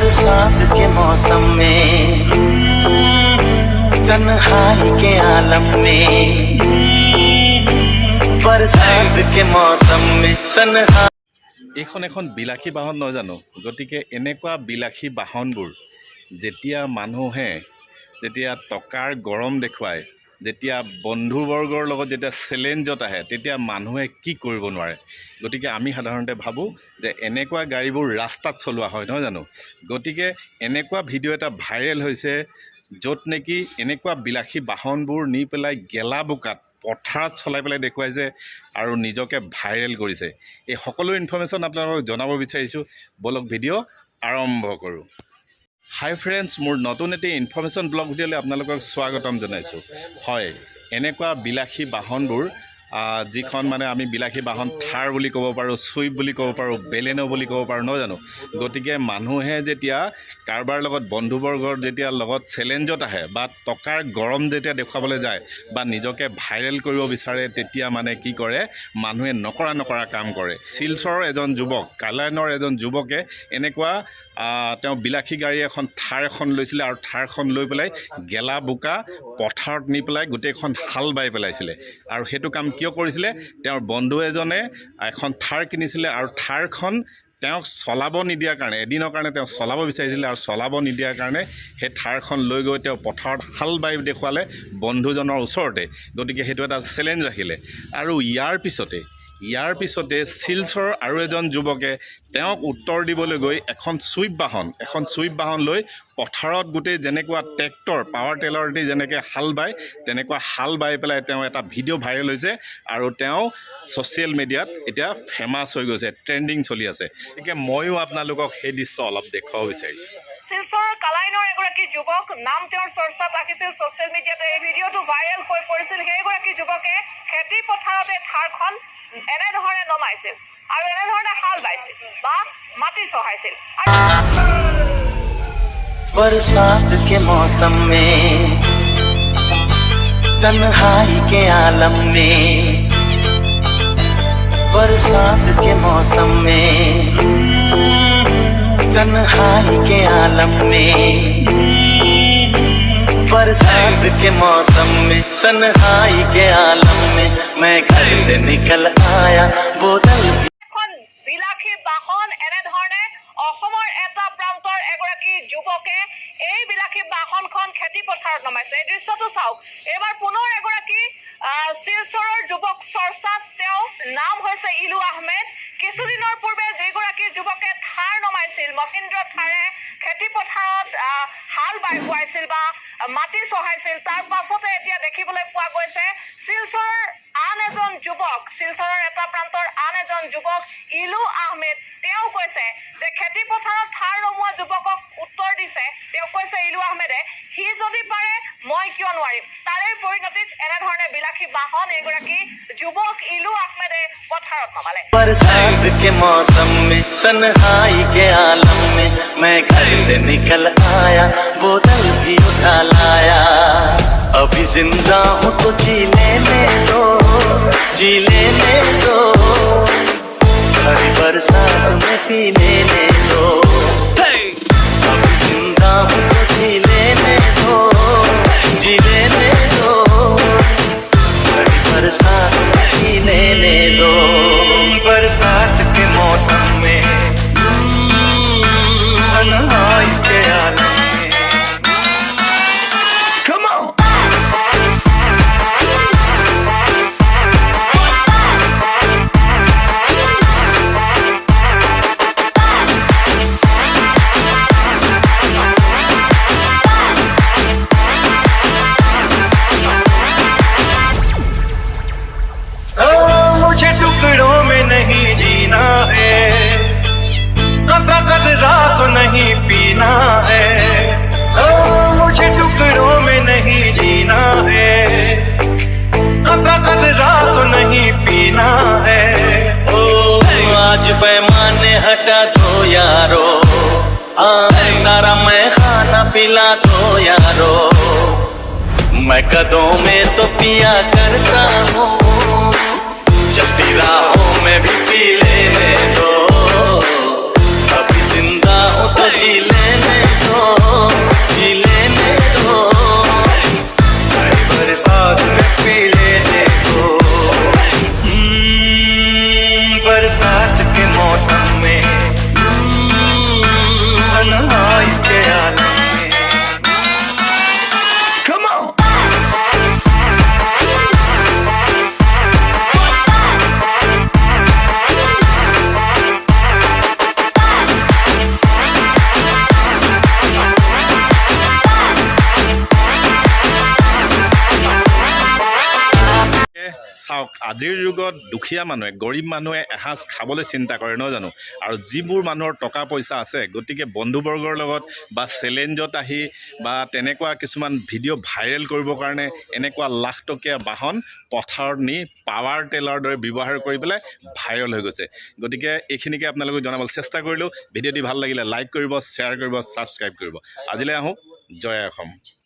बरसात के मौसम में तन्हाई के आलम में बरसात के मौसम में तन्हा এইখন এখন বিলাসী বাহন নহয় জানো গতিকে এনেকুৱা বিলাসী বাহনবোৰ যেতিয়া মানুহে যেতিয়া টকাৰ গৰম দেখুৱায় যেতিয়া বন্ধুবৰ্গৰ লগত যেতিয়া চেলেঞ্জত আহে তেতিয়া মানুহে কি কৰিব নোৱাৰে গতিকে আমি সাধাৰণতে ভাবোঁ যে এনেকুৱা গাড়ীবোৰ ৰাস্তাত চলোৱা হয় নহয় জানো গতিকে এনেকুৱা ভিডিঅ' এটা ভাইৰেল হৈছে য'ত নেকি এনেকুৱা বিলাসী বাহনবোৰ নি পেলাই গেলা বোকাত পথাৰত চলাই পেলাই দেখুৱাইছে আৰু নিজকে ভাইৰেল কৰিছে এই সকলো ইনফৰমেশ্যন আপোনালোকক জনাব বিচাৰিছোঁ বলক ভিডিঅ' আৰম্ভ কৰোঁ হাই ফ্ৰেণ্ডছ মোৰ নতুন এটি ইনফৰমেশ্যন ব্লগ ভিডিঅ'লৈ আপোনালোকক স্বাগতম জনাইছোঁ হয় এনেকুৱা বিলাসী বাহনবোৰ যিখন মানে আমি বিলাসী বাহন থাৰ বুলি ক'ব পাৰোঁ চুইফ্ট বুলি ক'ব পাৰোঁ বেলেনো বুলি ক'ব পাৰোঁ নহয় জানো গতিকে মানুহে যেতিয়া কাৰোবাৰ লগত বন্ধুবৰ্গৰ যেতিয়া লগত চেলেঞ্জত আহে বা টকাৰ গৰম যেতিয়া দেখুৱাবলৈ যায় বা নিজকে ভাইৰেল কৰিব বিচাৰে তেতিয়া মানে কি কৰে মানুহে নকৰা কাম কৰে শিলচৰৰ এজন যুৱক কালাইনৰ এজন যুৱকে এনেকুৱা তেওঁ বিলাসী গাড়ী এখন থাৰ এখন লৈছিলে আৰু থাৰখন লৈ পেলাই গেলা বোকা পথাৰত নি পেলাই গোটেইখন হাল বাই পেলাইছিলে আৰু সেইটো কাম কিয় কৰিছিলে তেওঁৰ বন্ধু এজনে এখন থাৰ কিনিছিলে আৰু থাৰখন তেওঁক চলাব নিদিয়াৰ কাৰণে এদিনৰ কাৰণে তেওঁ চলাব বিচাৰিছিলে আৰু চলাব নিদিয়াৰ কাৰণে সেই থাৰখন লৈ গৈ তেওঁ পথাৰত হাল বাই দেখুৱালে বন্ধুজনৰ ওচৰতে গতিকে সেইটো এটা চেলেঞ্জ ৰাখিলে আৰু ইয়াৰ পিছতে শিলচৰৰ আৰু এজন যুৱকে তেওঁক উত্তৰ দিবলৈ গৈ এখন চুইফ্ট বাহন লৈ পথাৰত গোটেই যেনেকুৱা ট্ৰেক্টৰ পাৱাৰ টেলাৰ দি যেনেকৈ হাল বায় তেনেকুৱা হাল বাই পেলাই তেওঁ এটা ভিডিঅ' ভাইৰেল হৈছে আৰু তেওঁ ছ'চিয়েল মিডিয়াত এতিয়া ফেমাছ হৈ গৈছে ট্ৰেণ্ডিং চলি আছে গতিকে ময়ো আপোনালোকক সেই দৃশ্য অলপ দেখুৱাব বিচাৰিছোঁ শিলচৰৰ কালাইনৰ এগৰাকী যুৱক নাম তেওঁৰ চৰ্চাত আহিছিল ছ'চিয়েল মিডিয়াতে এই ভিডিঅ'টো ভাইৰেল হৈ পৰিছিল সেইগৰাকী যুৱকে খেতি পথাৰতে থাৰখন এনেধৰণে নমাইছিল আৰু এনেধৰণে হাল বাইছিল বা মাটি চহাইছিল बरसात के मौसम में तन्हाई के आलम में बरसात के मौसम में तन्हाई के आलम में बरसात के मौसम में तन्हाई के आलम में मैं घर से निकल आया बोतल বিলাসী বাহন এনেধৰণে অসমৰ এটা প্ৰান্তৰ এগৰাকী যুৱকে এই বিলাসী বাহনখন খেতি পথাৰত নমাইছে এই দৃশ্যটো চাওক এইবাৰ পুনৰ এগৰাকী শিলচৰৰ যুৱক চৰ্চাত তেওঁ নাম হৈছে ইলু আহমেদ কিছুদিনৰ পূৰ্বে যিগৰাকী যুৱকে থাৰ নমাইছিল মহিন্দ্ৰ থাৰে খেতি পথাৰত হাল বাই বোৱাইছিল বা মাটি চহাইছিল তাৰ পাছতে এতিয়া দেখিবলৈ পোৱা গৈছে শিলচৰৰ এটা প্ৰান্তৰ আন এজন যুৱক ইলু আহমেদ তেওঁ কৈছে যে খেতি পথাৰত থাৰ নমোৱা যুৱকক উত্তৰ দিছে তেওঁ কৈছে ইলু আহমেদে সি যদি পাৰে মই কিয় নোৱাৰিম তাৰে পৰিণতিত এনেধৰণে বিলাসী বাহন এগৰাকী যুৱক ইলু আহমেদে পথাৰত নমালে बरसात के मौसम में तन्हाई के आलम में मैं घर से निकल आया बोतल भी उठा लाया अभी जिंदा हूँ तो जी लेने दो हरी बरसात में पी लेने दो अभी जिंदा हूँ तो जी लेने दो हरी बरसात में पी लेने दो बरसात के मौसम में तन्हाई के आलम में Come on! मुझे टुकड़ों में नहीं जीना है कतरा तो नहीं पीना है मुझे टुकड़ों में नहीं जीना है कतरा तो नहीं पीना है आज पैमाने हटा दो यारो सारा मैं खाना पिला दो यारो मैं कदों में तो पिया करता हूँ चलती राहों में भी पी लेने दो अभी जिंदा हूँ तो जी लेने जी लेने दो, हरी बरसात में पी लेने दो। बरसात के मौसम में तन्हाई के आलम में। Come on! চাওক আজিৰ যুগত দুখীয়া মানুহে গৰীব মানুহে এসাঁজ খাবলৈ চিন্তা কৰে নহয় জানো আৰু যিবোৰ মানুহৰ টকা পইচা আছে গতিকে বন্ধুবৰ্গৰ লগত বা চেলেঞ্জত আহি বা তেনেকুৱা কিছুমান ভিডিঅ' ভাইৰেল কৰিবৰ কাৰণে এনেকুৱা লাখ টকীয়া বাহন পথাৰত নি পাৱাৰ টেলাৰ দৰে ব্যৱহাৰ কৰি পেলাই ভাইৰেল হৈ গৈছে গতিকে এইখিনিকে আপোনালোকক জনাবলৈ চেষ্টা কৰিলোঁ ভিডিঅ'টি ভাল লাগিলে লাইক কৰিব শ্বেয়াৰ কৰিব ছাবস্ক্ৰাইব কৰিব আজিলৈ আহোঁ জয় অসম।